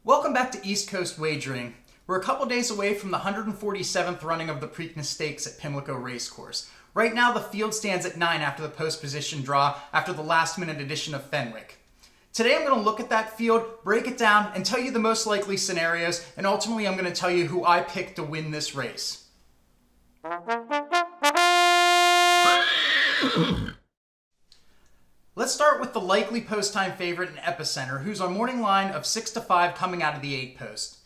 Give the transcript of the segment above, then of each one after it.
Welcome back to East Coast Wagering. We're a couple days away from the 147th running of the Preakness Stakes at Pimlico Racecourse. Right now the field stands at 9 after the post position draw after the last minute edition of Fenwick. Today I'm going to look at that field, break it down, and tell you the most likely scenarios, and ultimately I'm going to tell you who I picked to win this race. Let's start with the likely post-time favorite in Epicenter, who's on morning line of 6-5 coming out of the 8 post.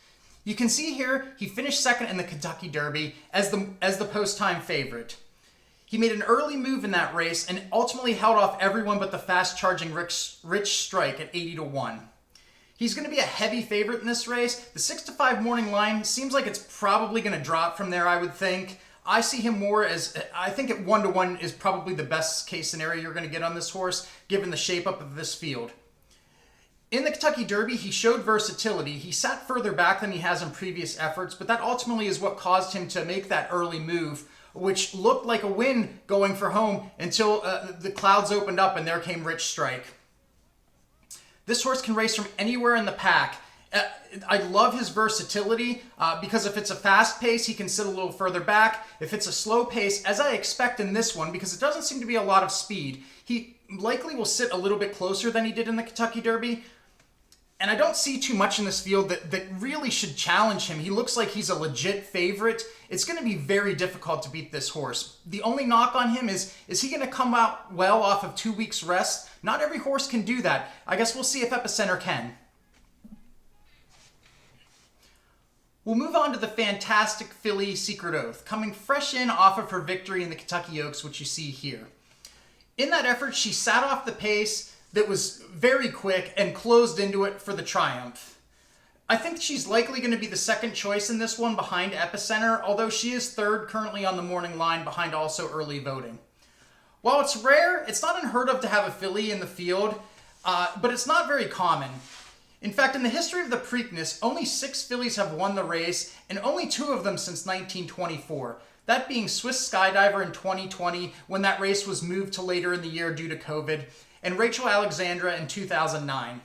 You can see here he finished second in the Kentucky Derby as the post-time favorite. He made an early move in that race and ultimately held off everyone but the fast-charging Rich Strike at 80-1. He's going to be a heavy favorite in this race. The 6-5 morning line seems like it's probably going to drop from there, I would think. I see him more as, I think at 1-1 is probably the best case scenario you're going to get on this horse, given the shape up of this field. In the Kentucky Derby, he showed versatility. He sat further back than he has in previous efforts, but that ultimately is what caused him to make that early move, which looked like a win going for home until the clouds opened up and there came Rich Strike. This horse can race from anywhere in the pack. I love his versatility because if it's a fast pace, he can sit a little further back. If it's a slow pace, as I expect in this one, because it doesn't seem to be a lot of speed, he likely will sit a little bit closer than he did in the Kentucky Derby. And I don't see too much in this field that really should challenge him. He looks like he's a legit favorite. It's going to be very difficult to beat this horse. The only knock on him is he going to come out well off of 2 weeks rest? Not every horse can do that. I guess we'll see if Epicenter can. We'll move on to the fantastic filly Secret Oath, coming fresh in off of her victory in the Kentucky Oaks, which you see here. In that effort, she sat off the pace that was very quick and closed into it for the triumph. I think she's likely going to be the second choice in this one behind Epicenter, although she is third currently on the morning line behind also early voting. While it's rare, it's not unheard of to have a filly in the field, but it's not very common. In fact, in the history of the Preakness, only 6 fillies have won the race, and only 2 of them since 1924. That being Swiss Skydiver in 2020, when that race was moved to later in the year due to COVID, and Rachel Alexandra in 2009.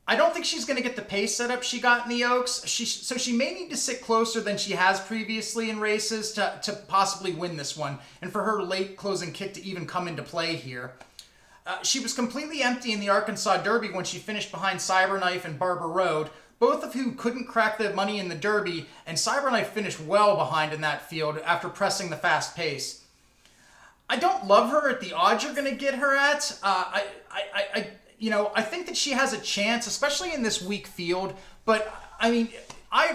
I don't think she's going to get the pace setup she got in the Oaks, so she may need to sit closer than she has previously in races to possibly win this one, and for her late closing kick to even come into play here. She was completely empty in the Arkansas Derby when she finished behind Cyberknife and Barber Road, both of whom couldn't crack the money in the Derby, and Cyberknife finished well behind in that field after pressing the fast pace. I don't love her at the odds you're going to get her at. I think that she has a chance, especially in this weak field, but I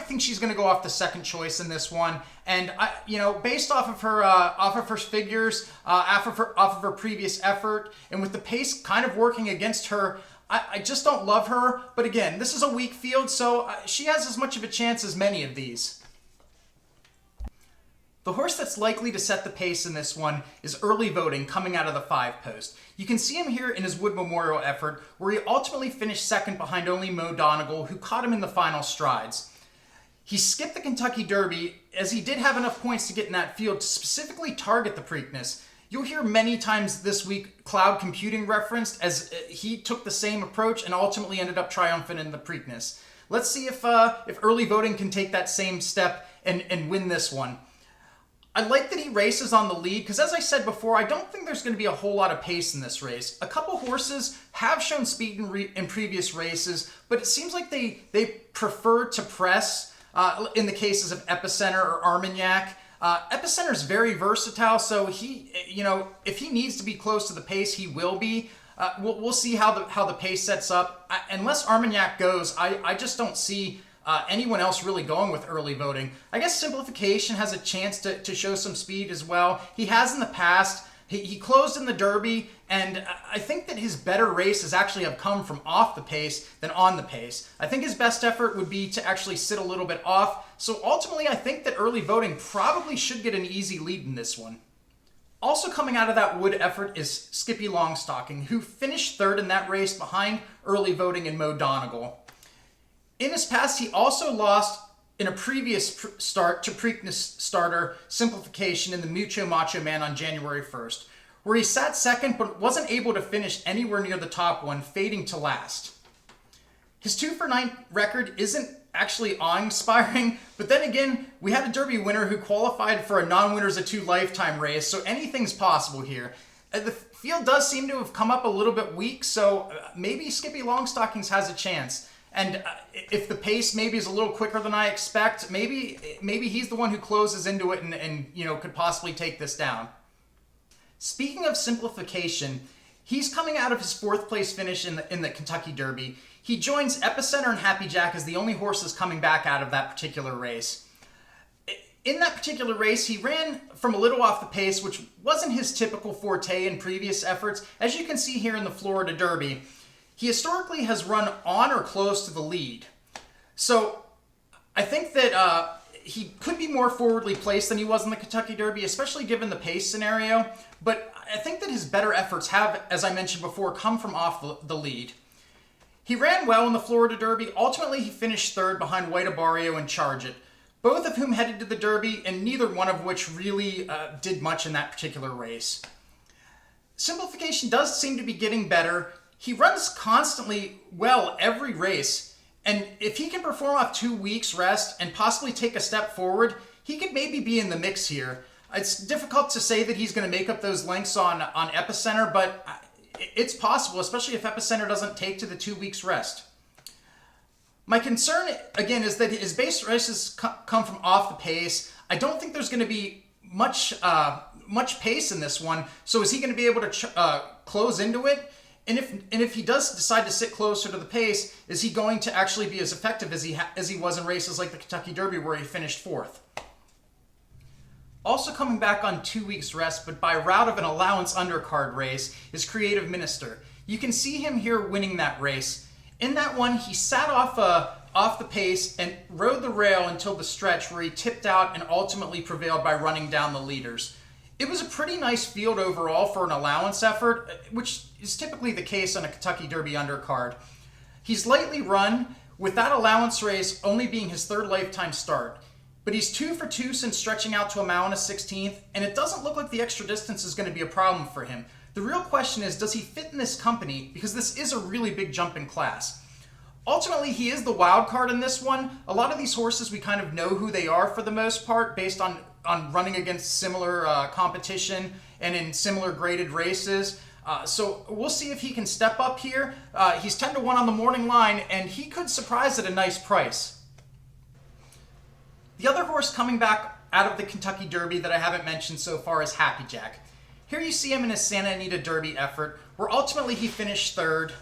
think she's going to go off the second choice in this one, and based off of her figures, off of her previous effort, and with the pace kind of working against her, I just don't love her. But again, this is a weak field, so she has as much of a chance as many of these. The horse that's likely to set the pace in this one is Early Voting, coming out of the 5 post. You can see him here in his Wood Memorial effort, where he ultimately finished second behind only Mo Donegal, who caught him in the final strides. He skipped the Kentucky Derby, as he did have enough points to get in that field to specifically target the Preakness. You'll hear many times this week cloud computing referenced, as he took the same approach and ultimately ended up triumphant in the Preakness. Let's see if Early Voting can take that same step and win this one. I like that he races on the lead, because as I said before, I don't think there's going to be a whole lot of pace in this race. A couple horses have shown speed in previous races, but it seems like they prefer to press in the cases of Epicenter or Armagnac. Epicenter is very versatile, so if he needs to be close to the pace, he will be. We'll see how the pace sets up. Unless Armagnac goes, I just don't see anyone else really going with Early Voting. I guess Simplification has a chance to show some speed as well. He has in the past. He closed in the Derby, and I think that his better races actually have come from off the pace than on the pace. I think his best effort would be to actually sit a little bit off. So ultimately, I think that Early Voting probably should get an easy lead in this one. Also coming out of that Wood effort is Skippy Longstocking, who finished third in that race behind Early Voting and Mo Donegal. In his past, he also lost in a previous start to Preakness starter Simplification in the Mucho Macho Man on January 1st, where he sat second but wasn't able to finish anywhere near the top one, fading to last. His 2-for-9 record isn't actually awe-inspiring, but then again, we had a Derby winner who qualified for a non-winners of 2 lifetime race, so anything's possible here. The field does seem to have come up a little bit weak, so maybe Skippy Longstockings has a chance. And if the pace maybe is a little quicker than I expect, maybe he's the one who closes into it and could possibly take this down. Speaking of Simplification, he's coming out of his 4th place finish in the Kentucky Derby. He joins Epicenter and Happy Jack as the only horses coming back out of that particular race. In that particular race, he ran from a little off the pace, which wasn't his typical forte in previous efforts. As you can see here in the Florida Derby, he historically has run on or close to the lead. So I think that he could be more forwardly placed than he was in the Kentucky Derby, especially given the pace scenario. But I think that his better efforts have, as I mentioned before, come from off the lead. He ran well in the Florida Derby. Ultimately, he finished 3rd behind White Abarrio and Charge It, both of whom headed to the Derby, and neither one of which really did much in that particular race. Simplification does seem to be getting better. He runs constantly well every race, and if he can perform off 2 weeks rest and possibly take a step forward, he could maybe be in the mix here. It's difficult to say that he's going to make up those lengths on Epicenter, but it's possible, especially if Epicenter doesn't take to the 2 weeks rest. My concern, again, is that his base races come from off the pace. I don't think there's going to be much pace in this one. So is he going to be able to close into it? And if he does decide to sit closer to the pace, is he going to actually be as effective as he was in races like the Kentucky Derby, where he finished 4th? Also coming back on 2 weeks rest, but by route of an allowance undercard race, is Creative Minister. You can see him here winning that race. In that one, he sat off the pace and rode the rail until the stretch, where he tipped out and ultimately prevailed by running down the leaders. It was a pretty nice field overall for an allowance effort, which is typically the case on a Kentucky Derby undercard. He's lightly run, with that allowance race only being his 3rd lifetime start. But he's 2 for 2 since stretching out to a mile and a 16th, and it doesn't look like the extra distance is going to be a problem for him. The real question is, does he fit in this company? Because this is a really big jump in class. Ultimately, he is the wild card in this one. A lot of these horses, we kind of know who they are for the most part, based on running against similar competition and in similar graded races. So we'll see if he can step up here. He's 10 to 1 on the morning line, and he could surprise at a nice price. The other horse coming back out of the Kentucky Derby that I haven't mentioned so far is Happy Jack. Here you see him in his Santa Anita Derby effort, where ultimately he finished 3rd.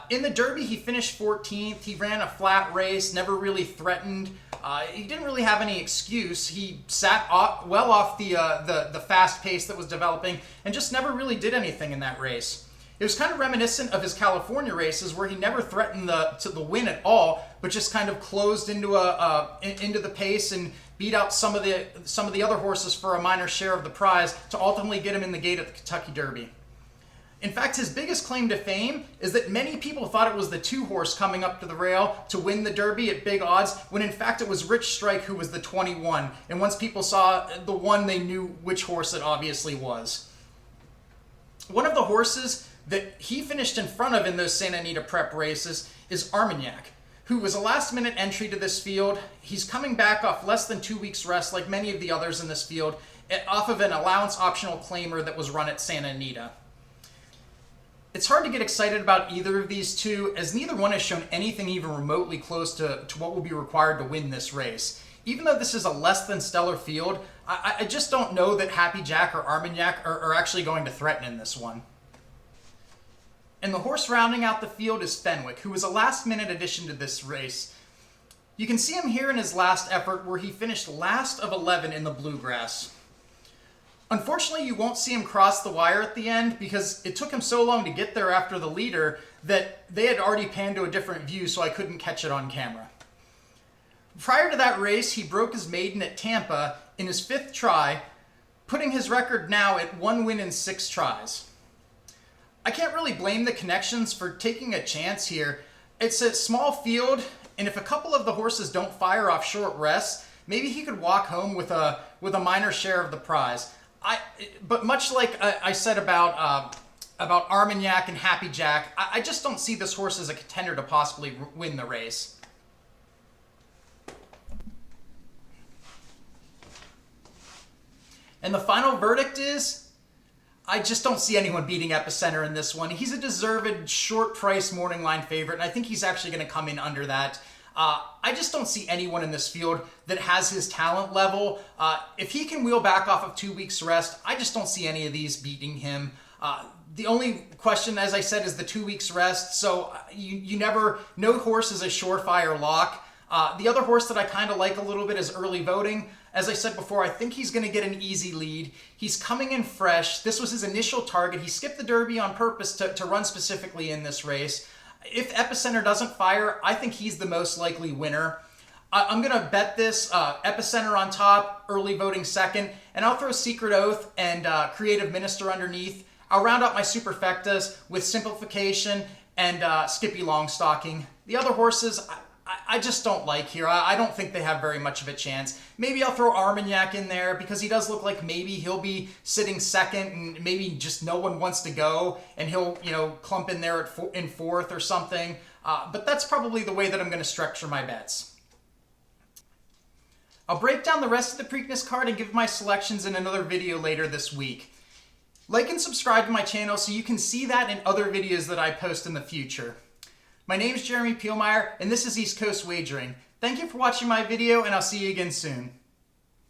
In the Derby, he finished 14th. He ran a flat race, never really threatened. He didn't really have any excuse. He sat well off the fast pace that was developing and just never really did anything in that race. It was kind of reminiscent of his California races, where he never threatened the win at all, but just kind of closed into the pace and beat out some of the other horses for a minor share of the prize to ultimately get him in the gate at the Kentucky Derby. In fact, his biggest claim to fame is that many people thought it was the 2-horse coming up to the rail to win the Derby at big odds, when in fact it was Rich Strike who was the 21. And once people saw the 1, they knew which horse it obviously was. One of the horses that he finished in front of in those Santa Anita prep races is Armagnac, who was a last-minute entry to this field. He's coming back off less than 2 weeks rest, like many of the others in this field, off of an allowance optional claimer that was run at Santa Anita. It's hard to get excited about either of these two, as neither one has shown anything even remotely close to what will be required to win this race. Even though this is a less than stellar field, I just don't know that Happy Jack or Armagnac are actually going to threaten in this one. And the horse rounding out the field is Fenwick, who was a last-minute addition to this race. You can see him here in his last effort, where he finished last of 11 in the Bluegrass. Unfortunately, you won't see him cross the wire at the end, because it took him so long to get there after the leader that they had already panned to a different view, so I couldn't catch it on camera. Prior to that race, he broke his maiden at Tampa in his 5th try, putting his record now at 1 win in 6 tries. I can't really blame the Connections for taking a chance here. It's a small field, and if a couple of the horses don't fire off short rests, maybe he could walk home with a minor share of the prize. But much like I said about about Armagnac and Happy Jack. I just don't see this horse as a contender to possibly win the race. And the final verdict is, I just don't see anyone beating Epicenter in this one. He's a deserved short price morning line favorite, and I think he's actually going to come in under that. I just don't see anyone in this field that has his talent level. If he can wheel back off of 2 weeks rest, I just don't see any of these beating him. The only question, as I said, is the 2 weeks rest. So you never, no horse is a surefire lock. The other horse that I kind of like a little bit is Early Voting. As I said before, I think he's going to get an easy lead. He's coming in fresh. This was his initial target. He skipped the Derby on purpose to run specifically in this race. If Epicenter doesn't fire, I think he's the most likely winner. I'm going to bet this Epicenter on top, Early Voting second, and I'll throw Secret Oath and Creative Minister underneath. I'll round out my superfectas with Simplification and Skippy Longstocking. The other horses, I just don't like here. I don't think they have very much of a chance. Maybe I'll throw Armagnac in there because he does look like maybe he'll be sitting second and maybe just no one wants to go and he'll, clump in there in fourth or something. But that's probably the way that I'm going to structure my bets. I'll break down the rest of the Preakness card and give my selections in another video later this week. Like and subscribe to my channel so you can see that in other videos that I post in the future. My name is Jeremy Pielmeyer, and this is East Coast Wagering. Thank you for watching my video, and I'll see you again soon.